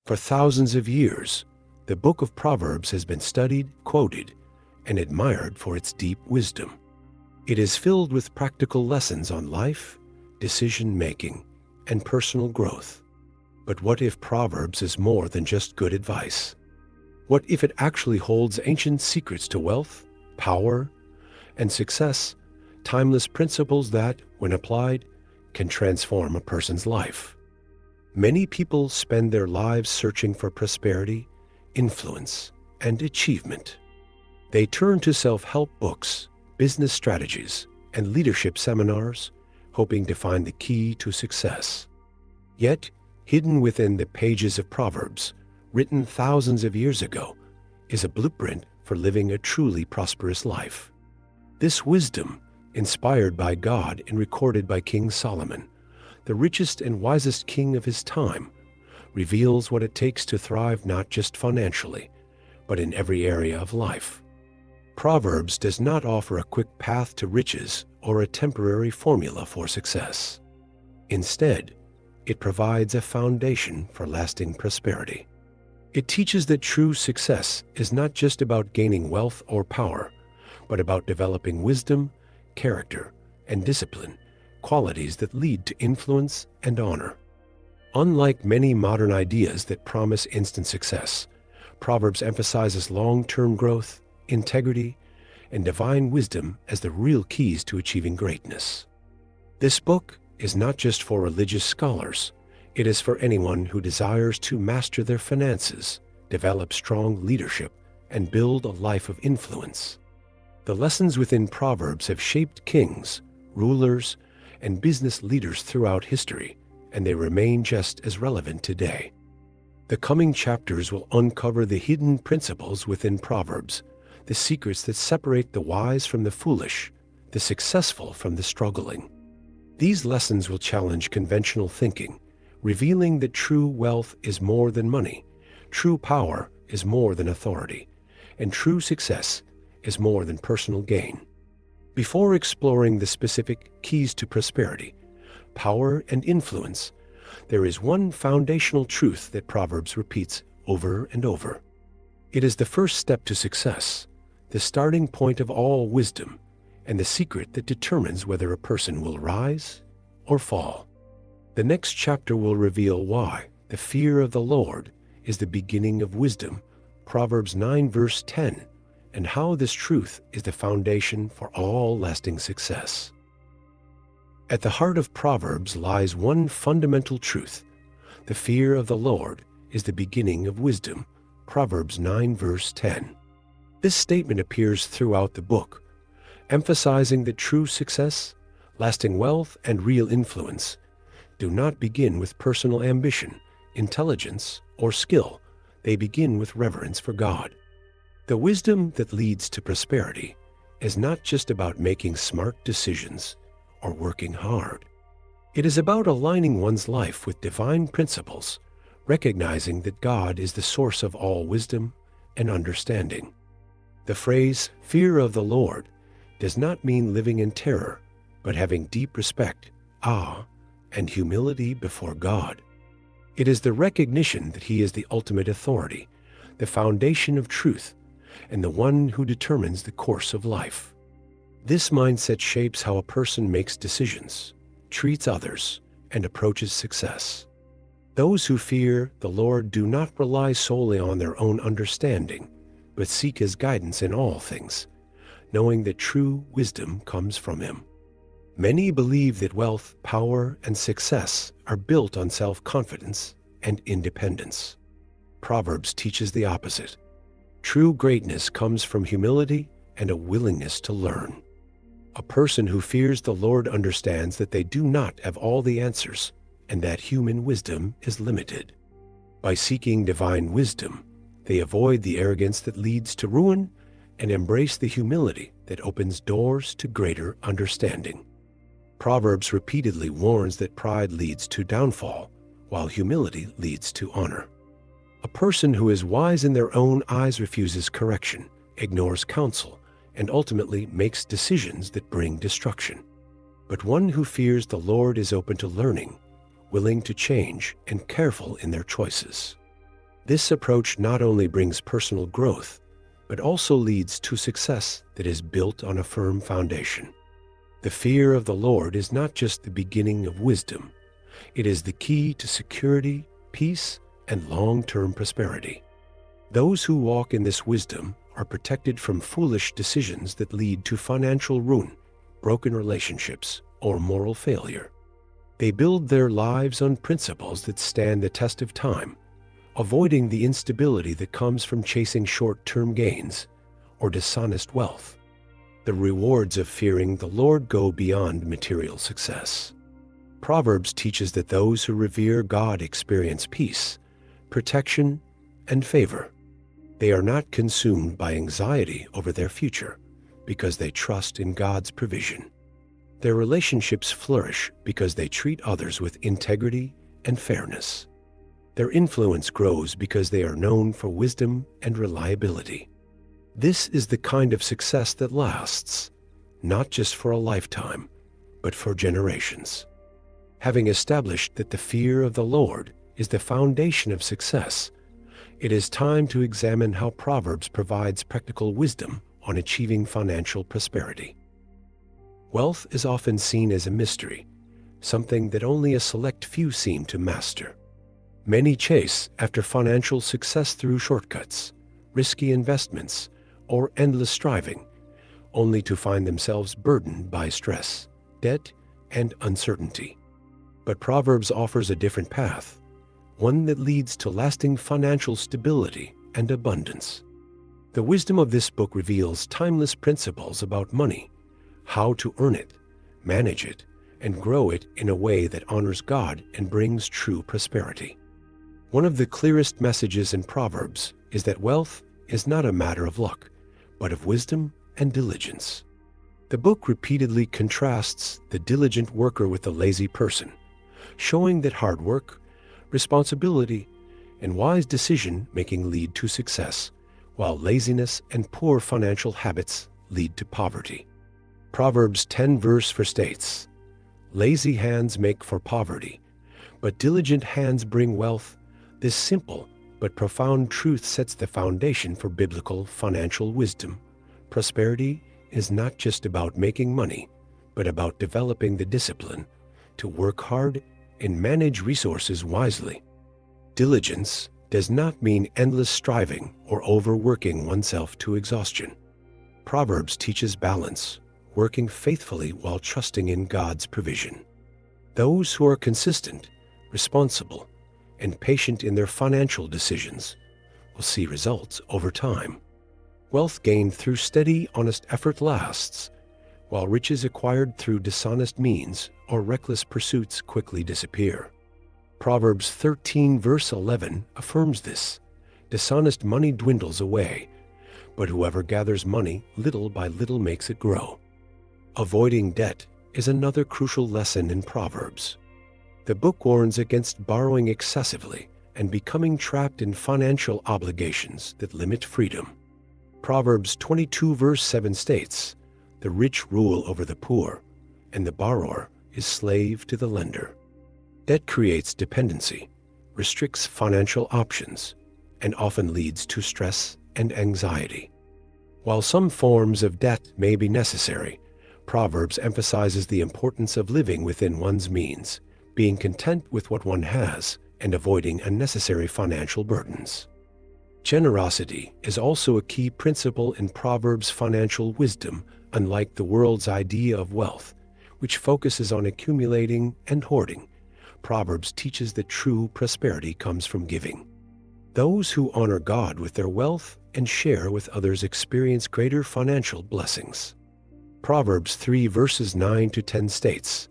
For thousands of years, the book of Proverbs has been studied, quoted, and admired for its deep wisdom. It is filled with practical lessons on life, decision-making, and personal growth. But what if Proverbs is more than just good advice? What if it actually holds ancient secrets to wealth, power, and success, timeless principles that, when applied, can transform a person's life? Many people spend their lives searching for prosperity, influence, and achievement. They turn to self-help books, business strategies, and leadership seminars, hoping to find the key to success. Yet, hidden within the pages of Proverbs, written thousands of years ago, is a blueprint for living a truly prosperous life. This wisdom, inspired by God and recorded by King Solomon, the richest and wisest king of his time, reveals what it takes to thrive not just financially, but in every area of life. Proverbs does not offer a quick path to riches or a temporary formula for success. Instead, it provides a foundation for lasting prosperity. It teaches that true success is not just about gaining wealth or power, but about developing wisdom, character, and discipline, qualities that lead to influence and honor. Unlike many modern ideas that promise instant success, Proverbs emphasizes long-term growth, integrity, and divine wisdom as the real keys to achieving greatness. This book is not just for religious scholars. It is for anyone who desires to master their finances, develop strong leadership, and build a life of influence. The lessons within Proverbs have shaped kings, rulers, and business leaders throughout history, and they remain just as relevant today. The coming chapters will uncover the hidden principles within Proverbs, the secrets that separate the wise from the foolish, the successful from the struggling. These lessons will challenge conventional thinking, revealing that true wealth is more than money, true power is more than authority, and true success is more than personal gain. Before exploring the specific keys to prosperity, power, and influence, there is one foundational truth that Proverbs repeats over and over. It is the first step to success, the starting point of all wisdom, and the secret that determines whether a person will rise or fall. The next chapter will reveal why the fear of the Lord is the beginning of wisdom, Proverbs 9 verse 10, and how this truth is the foundation for all lasting success. At the heart of Proverbs lies one fundamental truth. The fear of the Lord is the beginning of wisdom, Proverbs 9 verse 10. This statement appears throughout the book, emphasizing that true success, lasting wealth, and real influence do not begin with personal ambition, intelligence, or skill. They begin with reverence for God. The wisdom that leads to prosperity is not just about making smart decisions or working hard. It is about aligning one's life with divine principles, recognizing that God is the source of all wisdom and understanding. The phrase, fear of the Lord, does not mean living in terror, but having deep respect, awe, and humility before God. It is the recognition that He is the ultimate authority, the foundation of truth, and the one who determines the course of life. This mindset shapes how a person makes decisions, treats others, and approaches success. Those who fear the Lord do not rely solely on their own understanding, but seek His guidance in all things, knowing that true wisdom comes from Him. Many believe that wealth, power, and success are built on self-confidence and independence. Proverbs teaches the opposite. True greatness comes from humility and a willingness to learn. A person who fears the Lord understands that they do not have all the answers and that human wisdom is limited. By seeking divine wisdom, they avoid the arrogance that leads to ruin and embrace the humility that opens doors to greater understanding. Proverbs repeatedly warns that pride leads to downfall, while humility leads to honor. A person who is wise in their own eyes refuses correction, ignores counsel, and ultimately makes decisions that bring destruction. But one who fears the Lord is open to learning, willing to change, and careful in their choices. This approach not only brings personal growth, but also leads to success that is built on a firm foundation. The fear of the Lord is not just the beginning of wisdom, it is the key to security, peace, and long-term prosperity. Those who walk in this wisdom are protected from foolish decisions that lead to financial ruin, broken relationships, or moral failure. They build their lives on principles that stand the test of time, avoiding the instability that comes from chasing short-term gains or dishonest wealth. The rewards of fearing the Lord go beyond material success. Proverbs teaches that those who revere God experience peace, protection, and favor. They are not consumed by anxiety over their future because they trust in God's provision. Their relationships flourish because they treat others with integrity and fairness. Their influence grows because they are known for wisdom and reliability. This is the kind of success that lasts, not just for a lifetime, but for generations. Having established that the fear of the Lord is the foundation of success, it is time to examine how Proverbs provides practical wisdom on achieving financial prosperity. Wealth is often seen as a mystery, something that only a select few seem to master. Many chase after financial success through shortcuts, risky investments, or endless striving, only to find themselves burdened by stress, debt, and uncertainty. But Proverbs offers a different path, one that leads to lasting financial stability and abundance. The wisdom of this book reveals timeless principles about money, how to earn it, manage it, and grow it in a way that honors God and brings true prosperity. One of the clearest messages in Proverbs is that wealth is not a matter of luck, but of wisdom and diligence. The book repeatedly contrasts the diligent worker with the lazy person, showing that hard work, responsibility, and wise decision-making lead to success, while laziness and poor financial habits lead to poverty. Proverbs 10 verse 4 states, "Lazy hands make for poverty, but diligent hands bring wealth." This simple but profound truth sets the foundation for biblical financial wisdom. Prosperity is not just about making money, but about developing the discipline to work hard and manage resources wisely. Diligence does not mean endless striving or overworking oneself to exhaustion. Proverbs teaches balance, working faithfully while trusting in God's provision. Those who are consistent, responsible, and patient in their financial decisions will see results over time. Wealth gained through steady, honest effort lasts, while riches acquired through dishonest means or reckless pursuits quickly disappear. Proverbs 13 verse 11 affirms this. Dishonest money dwindles away, but whoever gathers money little by little makes it grow. Avoiding debt is another crucial lesson in Proverbs. The book warns against borrowing excessively and becoming trapped in financial obligations that limit freedom. Proverbs 22 verse 7 states, "The rich rule over the poor, and the borrower is slave to the lender." Debt creates dependency, restricts financial options, and often leads to stress and anxiety. While some forms of debt may be necessary, Proverbs emphasizes the importance of living within one's means, being content with what one has, and avoiding unnecessary financial burdens. Generosity is also a key principle in Proverbs' financial wisdom, unlike the world's idea of wealth, which focuses on accumulating and hoarding. Proverbs teaches that true prosperity comes from giving. Those who honor God with their wealth and share with others experience greater financial blessings. Proverbs 3 verses 9 to 10 states,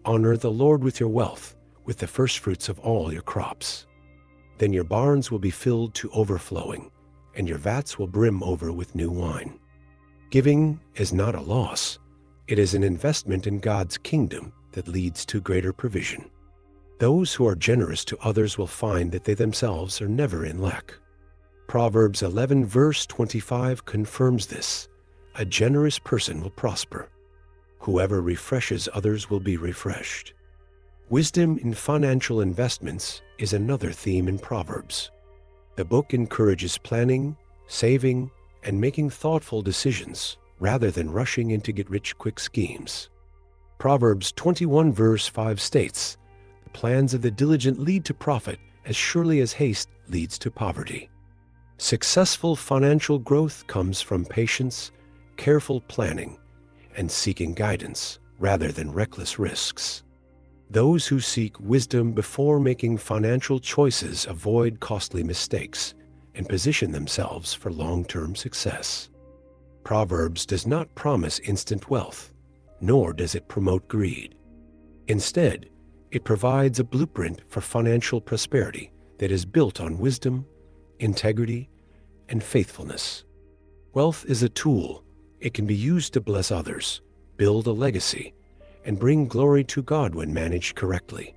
"Honor the Lord with your wealth, with the firstfruits of all your crops. Then your barns will be filled to overflowing, and your vats will brim over with new wine." Giving is not a loss. It is an investment in God's kingdom that leads to greater provision. Those who are generous to others will find that they themselves are never in lack. Proverbs 11 verse 25 confirms this. A generous person will prosper. Whoever refreshes others will be refreshed. Wisdom in financial investments is another theme in Proverbs. The book encourages planning, saving, and making thoughtful decisions rather than rushing into get-rich-quick schemes. Proverbs 21 verse 5 states, "The plans of the diligent lead to profit as surely as haste leads to poverty." Successful financial growth comes from patience, careful planning, and seeking guidance rather than reckless risks. Those who seek wisdom before making financial choices avoid costly mistakes and position themselves for long-term success. Proverbs does not promise instant wealth, nor does it promote greed. Instead, it provides a blueprint for financial prosperity that is built on wisdom, integrity, and faithfulness. Wealth is a tool. It can be used to bless others, build a legacy, and bring glory to God when managed correctly.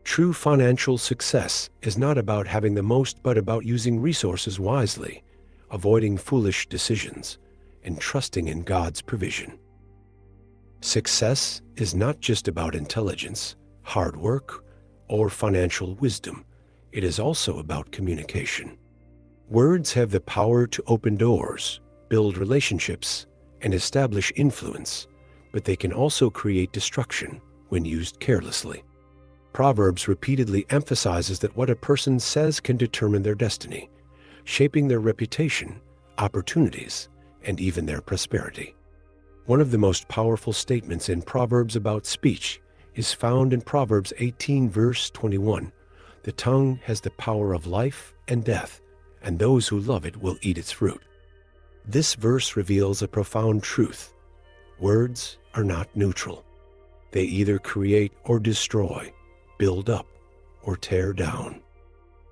True financial success is not about having the most, but about using resources wisely, avoiding foolish decisions, and trusting in God's provision. Success is not just about intelligence, hard work, or financial wisdom. It is also about communication. Words have the power to open doors, build relationships, and establish influence, but they can also create destruction when used carelessly. Proverbs repeatedly emphasizes that what a person says can determine their destiny, shaping their reputation, opportunities, and even their prosperity. One of the most powerful statements in Proverbs about speech is found in Proverbs 18 verse 21. "The tongue has the power of life and death, and those who love it will eat its fruit." This verse reveals a profound truth. Words are not neutral. They either create or destroy, build up or tear down.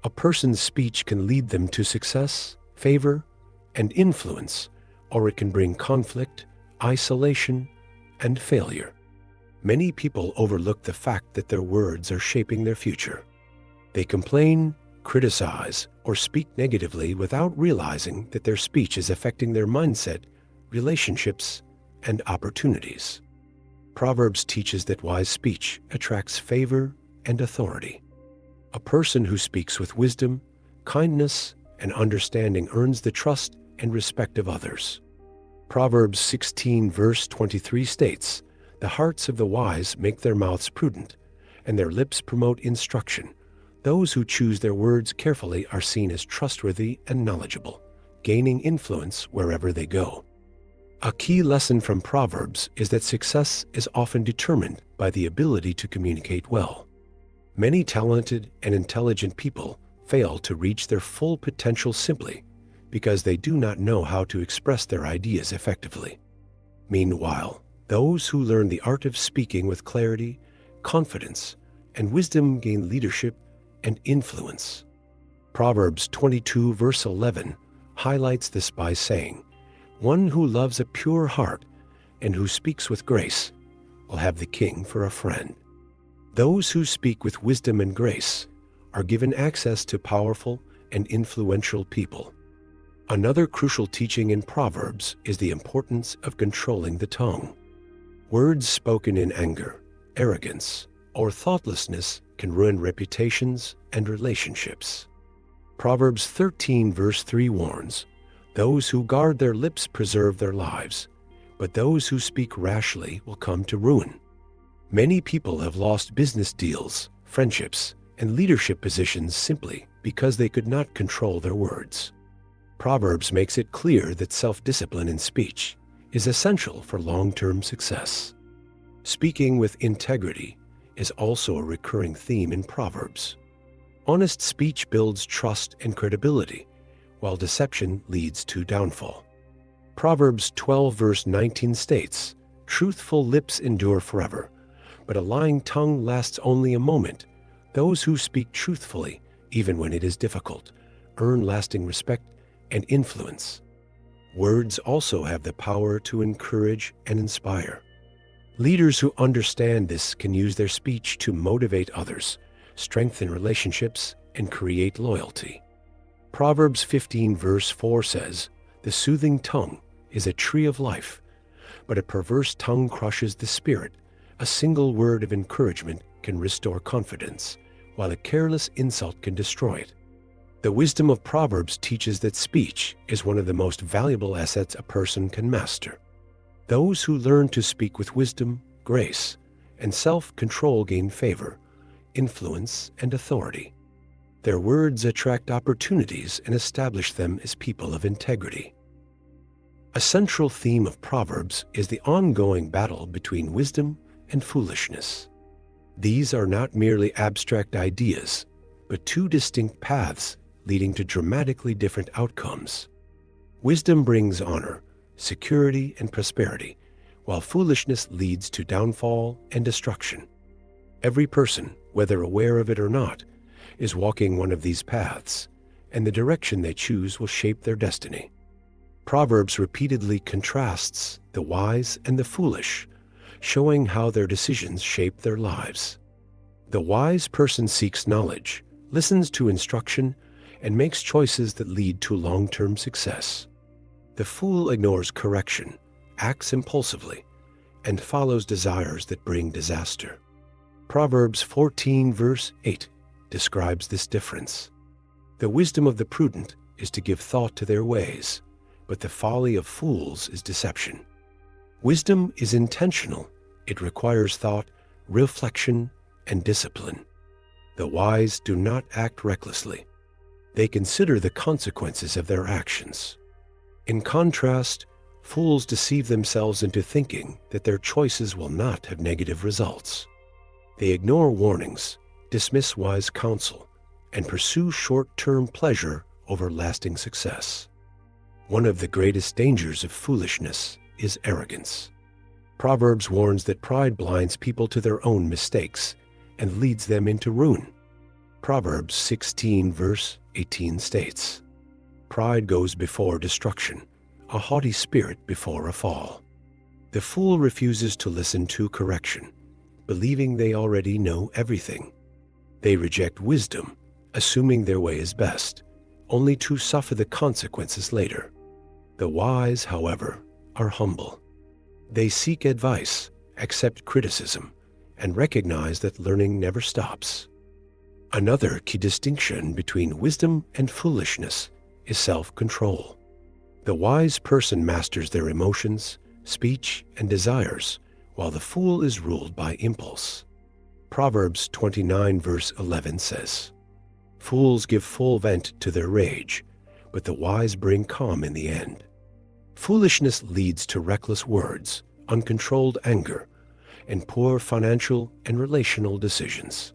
A person's speech can lead them to success, favor, and influence, or it can bring conflict, isolation, and failure. Many people overlook the fact that their words are shaping their future. They complain, criticize, or speak negatively without realizing that their speech is affecting their mindset, relationships, and opportunities. Proverbs teaches that wise speech attracts favor and authority. A person who speaks with wisdom, kindness, and understanding earns the trust and respect of others. Proverbs 16 verse 23 states, "The hearts of the wise make their mouths prudent, and their lips promote instruction. Those who choose their words carefully are seen as trustworthy and knowledgeable, gaining influence wherever they go." A key lesson from Proverbs is that success is often determined by the ability to communicate well. Many talented and intelligent people fail to reach their full potential simply because they do not know how to express their ideas effectively. Meanwhile, those who learn the art of speaking with clarity, confidence, and wisdom gain leadership and influence. Proverbs 22 verse 11 highlights this by saying, "One who loves a pure heart and who speaks with grace will have the king for a friend." Those who speak with wisdom and grace are given access to powerful and influential people. Another crucial teaching in Proverbs is the importance of controlling the tongue. Words spoken in anger, arrogance, or thoughtlessness can ruin reputations and relationships. Proverbs 13 verse 3 warns, "Those who guard their lips preserve their lives, but those who speak rashly will come to ruin." Many people have lost business deals, friendships, and leadership positions simply because they could not control their words. Proverbs makes it clear that self-discipline in speech is essential for long-term success. Speaking with integrity is also a recurring theme in Proverbs. Honest speech builds trust and credibility, while deception leads to downfall. Proverbs 12 verse 19 states, "Truthful lips endure forever, but a lying tongue lasts only a moment. Those who speak truthfully, even when it is difficult, earn lasting respect and influence." Words also have the power to encourage and inspire. Leaders who understand this can use their speech to motivate others, strengthen relationships, and create loyalty. Proverbs 15 verse 4 says, "The soothing tongue is a tree of life, but a perverse tongue crushes the spirit. A single word of encouragement can restore confidence, while a careless insult can destroy it." The wisdom of Proverbs teaches that speech is one of the most valuable assets a person can master. Those who learn to speak with wisdom, grace, and self-control gain favor, influence, and authority. Their words attract opportunities and establish them as people of integrity. A central theme of Proverbs is the ongoing battle between wisdom and foolishness. These are not merely abstract ideas, but two distinct paths leading to dramatically different outcomes. Wisdom brings honor, security, and prosperity, while foolishness leads to downfall and destruction. Every person, whether aware of it or not, is walking one of these paths, and the direction they choose will shape their destiny. Proverbs repeatedly contrasts the wise and the foolish, showing how their decisions shape their lives. The wise person seeks knowledge, listens to instruction, and makes choices that lead to long-term success. The fool ignores correction, acts impulsively, and follows desires that bring disaster. Proverbs 14 verse 8 describes this difference. The wisdom of the prudent is to give thought to their ways, but the folly of fools is deception. Wisdom is intentional. It requires thought, reflection, and discipline. The wise do not act recklessly. They consider the consequences of their actions. In contrast, fools deceive themselves into thinking that their choices will not have negative results. They ignore warnings, dismiss wise counsel, and pursue short-term pleasure over lasting success. One of the greatest dangers of foolishness is arrogance. Proverbs warns that pride blinds people to their own mistakes and leads them into ruin. Proverbs 16 verse 18 states, "Pride goes before destruction, a haughty spirit before a fall." The fool refuses to listen to correction, believing they already know everything. They reject wisdom, assuming their way is best, only to suffer the consequences later. The wise, however, are humble. They seek advice, accept criticism, and recognize that learning never stops. Another key distinction between wisdom and foolishness is self-control. The wise person masters their emotions, speech, and desires, while the fool is ruled by impulse. Proverbs 29 verse 11 says, "Fools give full vent to their rage, but the wise bring calm in the end." Foolishness leads to reckless words, uncontrolled anger, and poor financial and relational decisions.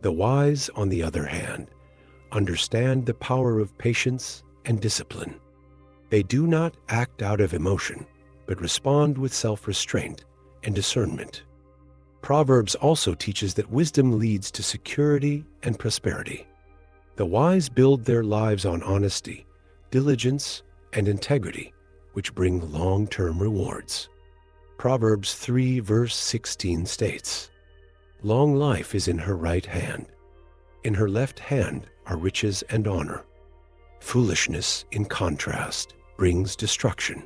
The wise, on the other hand, understand the power of patience and discipline. They do not act out of emotion, but respond with self-restraint and discernment. Proverbs also teaches that wisdom leads to security and prosperity. The wise build their lives on honesty, diligence, and integrity, which bring long-term rewards. Proverbs 3 verse 16 states, "Long life is in her right hand. In her left hand are riches and honor." Foolishness, in contrast, brings destruction.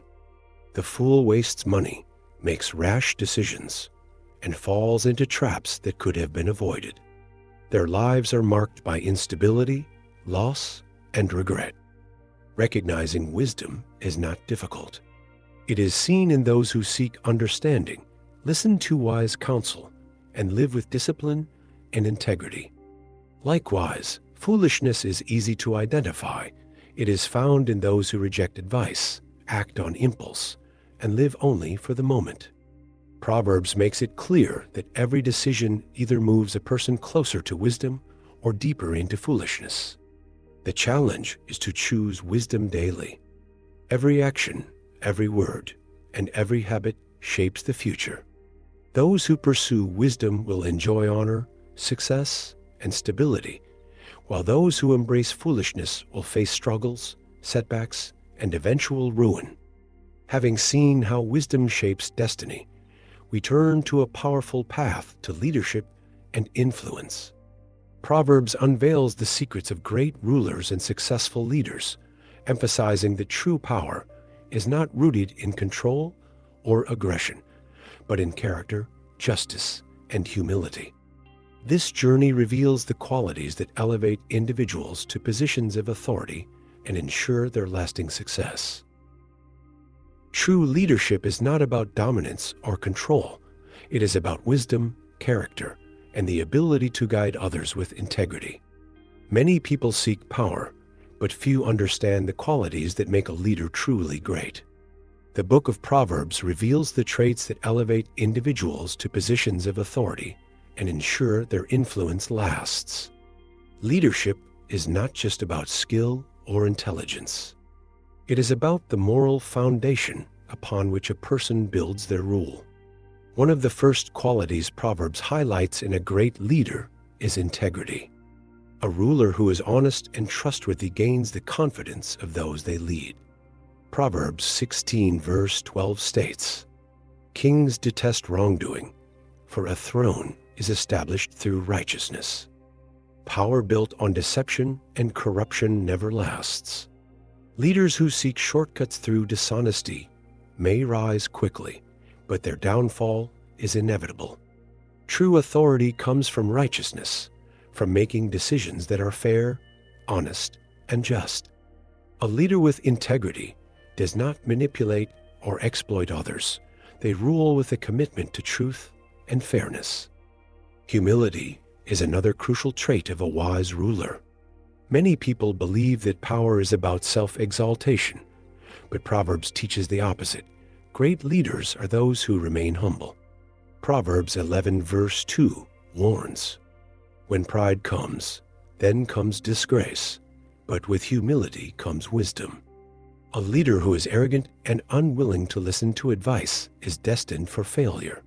The fool wastes money, makes rash decisions, and falls into traps that could have been avoided. Their lives are marked by instability, loss, and regret. Recognizing wisdom is not difficult. It is seen in those who seek understanding, listen to wise counsel, and live with discipline and integrity. Likewise, foolishness is easy to identify. It is found in those who reject advice, act on impulse, and live only for the moment. Proverbs makes it clear that every decision either moves a person closer to wisdom or deeper into foolishness. The challenge is to choose wisdom daily. Every action, every word, and every habit shapes the future. Those who pursue wisdom will enjoy honor, success, and stability, while those who embrace foolishness will face struggles, setbacks, and eventual ruin. Having seen how wisdom shapes destiny, we turn to a powerful path to leadership and influence. Proverbs unveils the secrets of great rulers and successful leaders, emphasizing that true power is not rooted in control or aggression, but in character, justice, and humility. This journey reveals the qualities that elevate individuals to positions of authority and ensure their lasting success. True leadership is not about dominance or control. It is about wisdom, character, and the ability to guide others with integrity. Many people seek power, but few understand the qualities that make a leader truly great. The book of Proverbs reveals the traits that elevate individuals to positions of authority and ensure their influence lasts. Leadership is not just about skill or intelligence. It is about the moral foundation upon which a person builds their rule. One of the first qualities Proverbs highlights in a great leader is integrity. A ruler who is honest and trustworthy gains the confidence of those they lead. Proverbs 16 verse 12 states, "Kings detest wrongdoing, for a throne is established through righteousness. Power built on deception and corruption never lasts." Leaders who seek shortcuts through dishonesty may rise quickly, but their downfall is inevitable. True authority comes from righteousness, from making decisions that are fair, honest, and just. A leader with integrity does not manipulate or exploit others. They rule with a commitment to truth and fairness. Humility is another crucial trait of a wise ruler. Many people believe that power is about self-exaltation, but Proverbs teaches the opposite. Great leaders are those who remain humble. Proverbs 11 verse 2 warns, "When pride comes, then comes disgrace, but with humility comes wisdom." A leader who is arrogant and unwilling to listen to advice is destined for failure.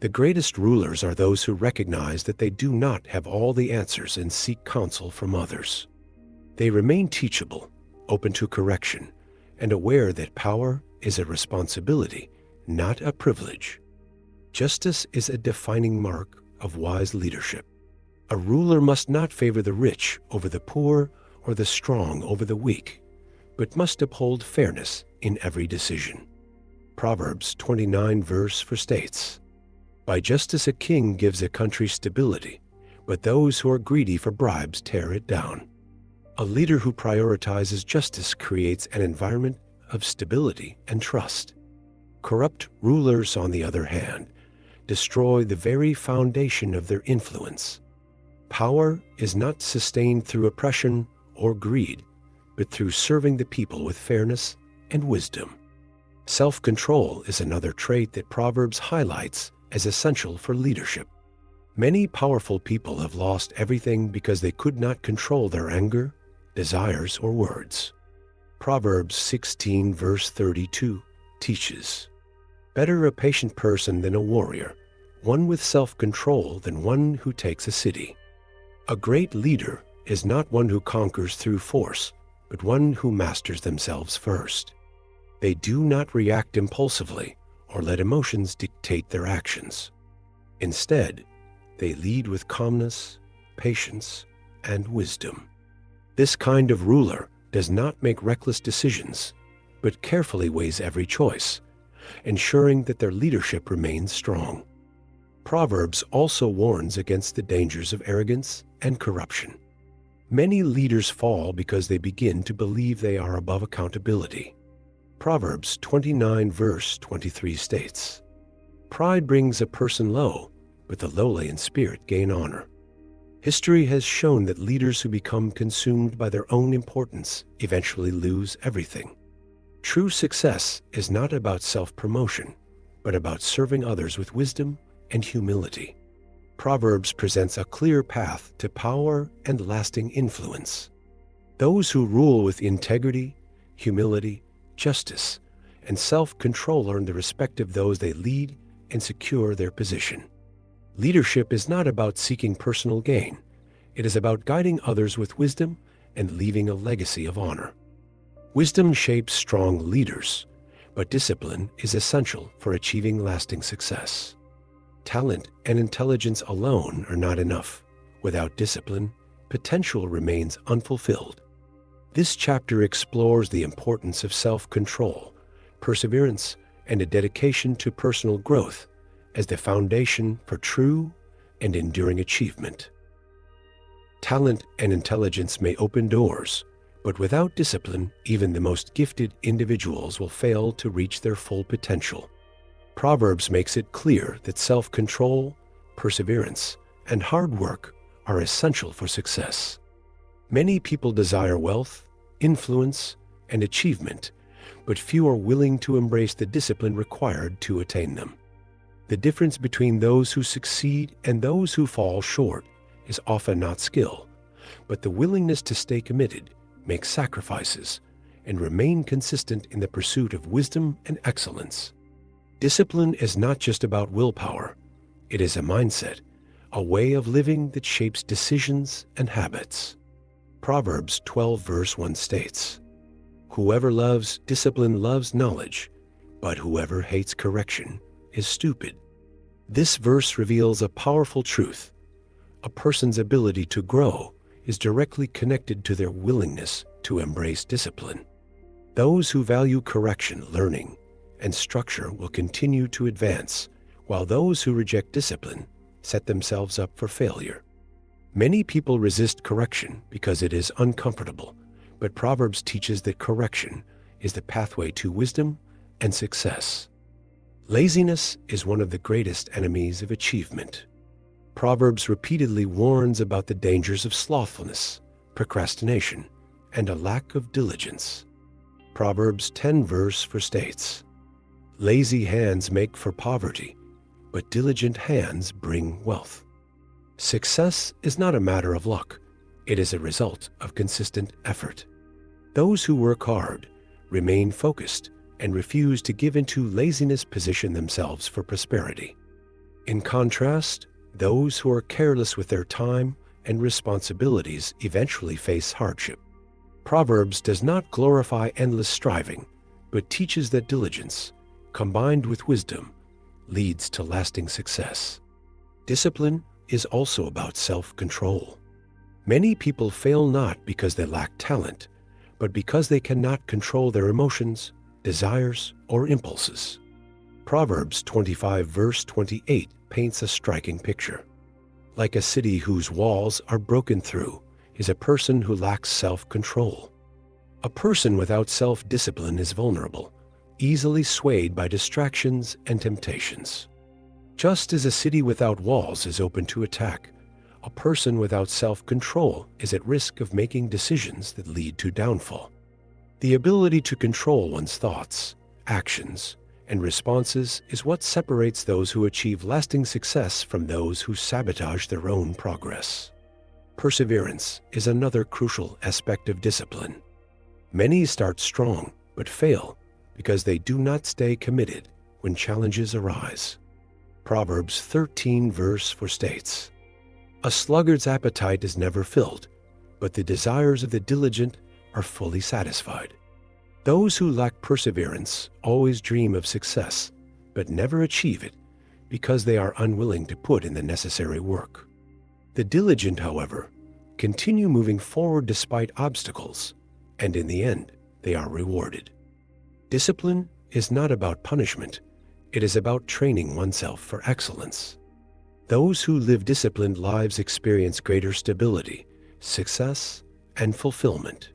The greatest rulers are those who recognize that they do not have all the answers and seek counsel from others. They remain teachable, open to correction, and aware that power is a responsibility, not a privilege. Justice is a defining mark of wise leadership. A ruler must not favor the rich over the poor or the strong over the weak, but must uphold fairness in every decision. Proverbs 29 verse 4 states, "By justice a king gives a country stability, but those who are greedy for bribes tear it down." A leader who prioritizes justice creates an environment of stability and trust. Corrupt rulers, on the other hand, destroy the very foundation of their influence. Power is not sustained through oppression or greed, but through serving the people with fairness and wisdom. Self-control is another trait that Proverbs highlights as essential for leadership. Many powerful people have lost everything because they could not control their anger, desires, or words. Proverbs 16 verse 32 teaches, "Better a patient person than a warrior, one with self-control than one who takes a city." A great leader is not one who conquers through force, but one who masters themselves first. They do not react impulsively or let emotions dictate their actions. Instead, they lead with calmness, patience, and wisdom. This kind of ruler does not make reckless decisions, but carefully weighs every choice, ensuring that their leadership remains strong. Proverbs also warns against the dangers of arrogance and corruption. Many leaders fall because they begin to believe they are above accountability. Proverbs 29 verse 23 states, "Pride brings a person low, but the lowly in spirit gain honor." History has shown that leaders who become consumed by their own importance eventually lose everything. True success is not about self-promotion, but about serving others with wisdom and humility. Proverbs presents a clear path to power and lasting influence. Those who rule with integrity, humility, justice, and self-control earn the respect of those they lead and secure their position. Leadership is not about seeking personal gain. It is about guiding others with wisdom and leaving a legacy of honor. Wisdom shapes strong leaders, but discipline is essential for achieving lasting success. Talent and intelligence alone are not enough. Without discipline, potential remains unfulfilled. This chapter explores the importance of self-control, perseverance, and a dedication to personal growth as the foundation for true and enduring achievement. Talent and intelligence may open doors, but without discipline, even the most gifted individuals will fail to reach their full potential. Proverbs makes it clear that self-control, perseverance, and hard work are essential for success. Many people desire wealth, influence, and achievement, but few are willing to embrace the discipline required to attain them. The difference between those who succeed and those who fall short is often not skill, but the willingness to stay committed, make sacrifices, and remain consistent in the pursuit of wisdom and excellence. Discipline is not just about willpower. It is a mindset, a way of living that shapes decisions and habits. Proverbs 12 verse 1 states, "Whoever loves discipline loves knowledge, but whoever hates correction is stupid." This verse reveals a powerful truth. A person's ability to grow is directly connected to their willingness to embrace discipline. Those who value correction, learning, and structure will continue to advance, while those who reject discipline set themselves up for failure. Many people resist correction because it is uncomfortable, but Proverbs teaches that correction is the pathway to wisdom and success. Laziness is one of the greatest enemies of achievement. Proverbs repeatedly warns about the dangers of slothfulness, procrastination, and a lack of diligence. Proverbs 10 verse 4 states, "Lazy hands make for poverty, but diligent hands bring wealth." Success is not a matter of luck. It is a result of consistent effort. Those who work hard, remain focused, and refuse to give into laziness position themselves for prosperity. In contrast, those who are careless with their time and responsibilities eventually face hardship. Proverbs does not glorify endless striving, but teaches that diligence, combined with wisdom, leads to lasting success. Discipline is also about self-control. Many people fail not because they lack talent, but because they cannot control their emotions, desires, or impulses. Proverbs 25 verse 28 paints a striking picture. Like a city whose walls are broken through is a person who lacks self-control. A person without self-discipline is vulnerable, easily swayed by distractions and temptations. Just as a city without walls is open to attack, a person without self-control is at risk of making decisions that lead to downfall. The ability to control one's thoughts, actions, and responses is what separates those who achieve lasting success from those who sabotage their own progress. Perseverance is another crucial aspect of discipline. Many start strong but fail because they do not stay committed when challenges arise. Proverbs 13 verse 4 states, "A sluggard's appetite is never filled, but the desires of the diligent are fully satisfied." Those who lack perseverance always dream of success, but never achieve it because they are unwilling to put in the necessary work. The diligent, however, continue moving forward despite obstacles, and in the end, they are rewarded. Discipline is not about punishment. It is about training oneself for excellence. Those who live disciplined lives experience greater stability, success, and fulfillment.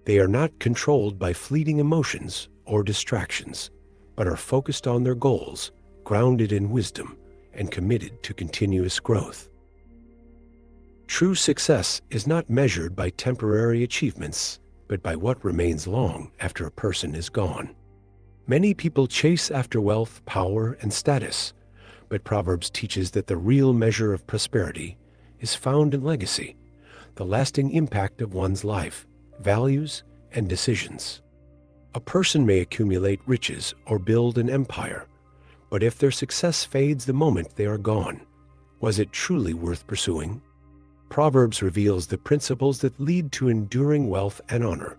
They are not controlled by fleeting emotions or distractions, but are focused on their goals, grounded in wisdom, and committed to continuous growth. True success is not measured by temporary achievements, but by what remains long after a person is gone. Many people chase after wealth, power, and status, but Proverbs teaches that the real measure of prosperity is found in legacy, the lasting impact of one's life, values, and decisions. A person may accumulate riches or build an empire, but if their success fades the moment they are gone, was it truly worth pursuing? Proverbs reveals the principles that lead to enduring wealth and honor,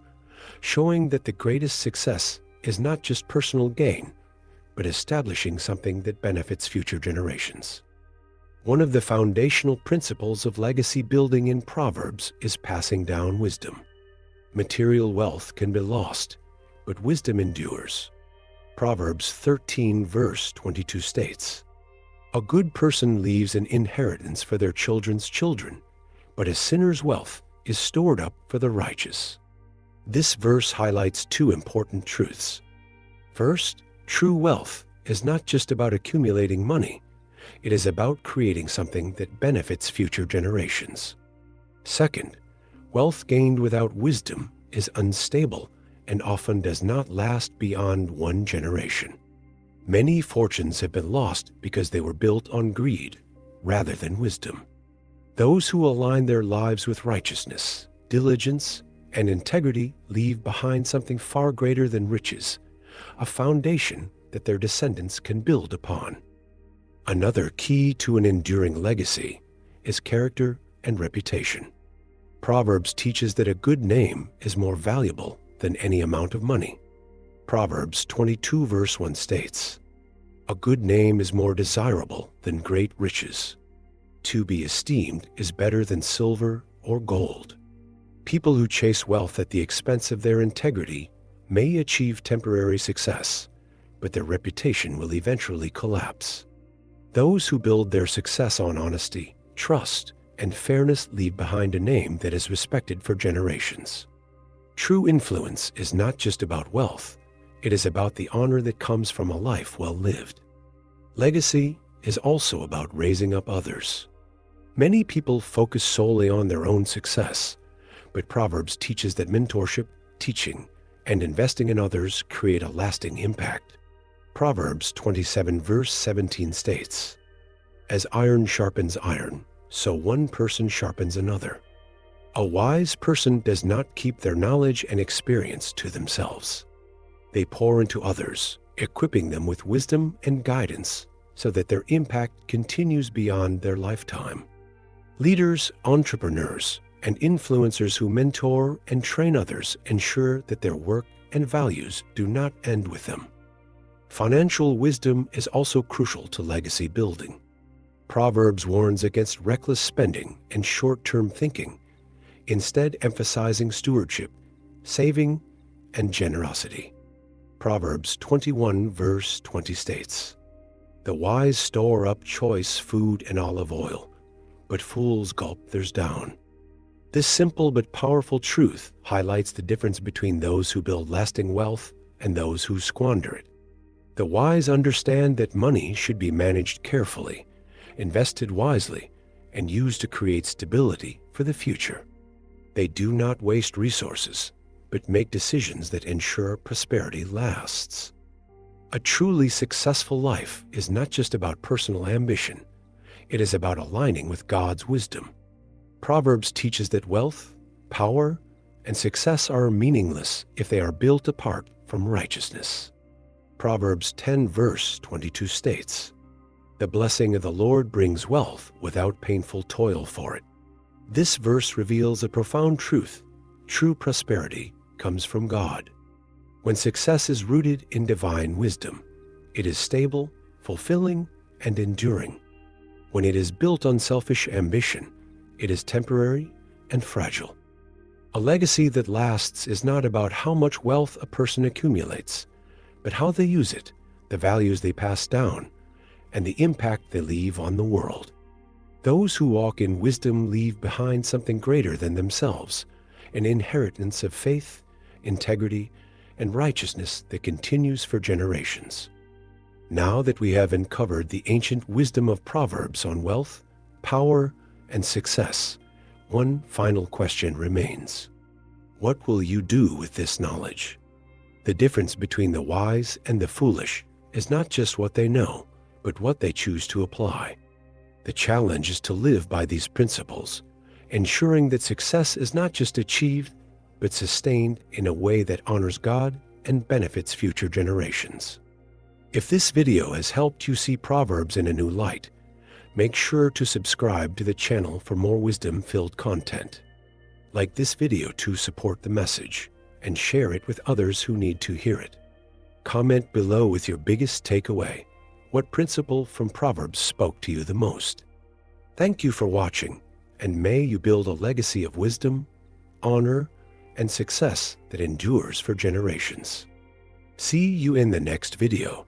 showing that the greatest success is not just personal gain, but establishing something that benefits future generations. One of the foundational principles of legacy building in Proverbs is passing down wisdom. Material wealth can be lost, but wisdom endures. Proverbs 13 verse 22 states, A good person leaves an inheritance for their children's children, but a sinner's wealth is stored up for the righteous. This verse highlights two important truths. First, true wealth is not just about accumulating money. It is about creating something that benefits future generations. Second, wealth gained without wisdom is unstable and often does not last beyond one generation. Many fortunes have been lost because they were built on greed rather than wisdom. Those who align their lives with righteousness, diligence, and integrity leave behind something far greater than riches, a foundation that their descendants can build upon. Another key to an enduring legacy is character and reputation. Proverbs teaches that a good name is more valuable than any amount of money. Proverbs 22 verse 1 states, "A good name is more desirable than great riches. To be esteemed is better than silver or gold." People who chase wealth at the expense of their integrity may achieve temporary success, but their reputation will eventually collapse. Those who build their success on honesty, trust, and fairness leave behind a name that is respected for generations. True influence is not just about wealth. It is about the honor that comes from a life well lived. Legacy is also about raising up others. Many people focus solely on their own success, but Proverbs teaches that mentorship, teaching, and investing in others create a lasting impact. Proverbs 27 verse 17 states, "As iron sharpens iron, so one person sharpens another." A wise person does not keep their knowledge and experience to themselves. They pour into others, equipping them with wisdom and guidance so that their impact continues beyond their lifetime. Leaders, entrepreneurs, and influencers who mentor and train others ensure that their work and values do not end with them. Financial wisdom is also crucial to legacy building. Proverbs warns against reckless spending and short-term thinking, instead emphasizing stewardship, saving, and generosity. Proverbs 21 verse 20 states, "The wise store up choice food and olive oil, but fools gulp theirs down." This simple but powerful truth highlights the difference between those who build lasting wealth and those who squander it. The wise understand that money should be managed carefully, invested wisely, and used to create stability for the future. They do not waste resources, but make decisions that ensure prosperity lasts. A truly successful life is not just about personal ambition. It is about aligning with God's wisdom. Proverbs teaches that wealth, power, and success are meaningless if they are built apart from righteousness. Proverbs 10 verse 22 states, "The blessing of the Lord brings wealth without painful toil for it." This verse reveals a profound truth. True prosperity comes from God. When success is rooted in divine wisdom, it is stable, fulfilling, and enduring. When it is built on selfish ambition, it is temporary and fragile. A legacy that lasts is not about how much wealth a person accumulates, but how they use it, the values they pass down, and the impact they leave on the world. Those who walk in wisdom leave behind something greater than themselves, an inheritance of faith, integrity, and righteousness that continues for generations. Now that we have uncovered the ancient wisdom of Proverbs on wealth, power, and success, one final question remains. What will you do with this knowledge? The difference between the wise and the foolish is not just what they know, but what they choose to apply. The challenge is to live by these principles, ensuring that success is not just achieved, but sustained in a way that honors God and benefits future generations. If this video has helped you see Proverbs in a new light, make sure to subscribe to the channel for more wisdom-filled content. Like this video to support the message, and share it with others who need to hear it. Comment below with your biggest takeaway. What principle from Proverbs spoke to you the most? Thank you for watching, and may you build a legacy of wisdom, honor, and success that endures for generations. See you in the next video.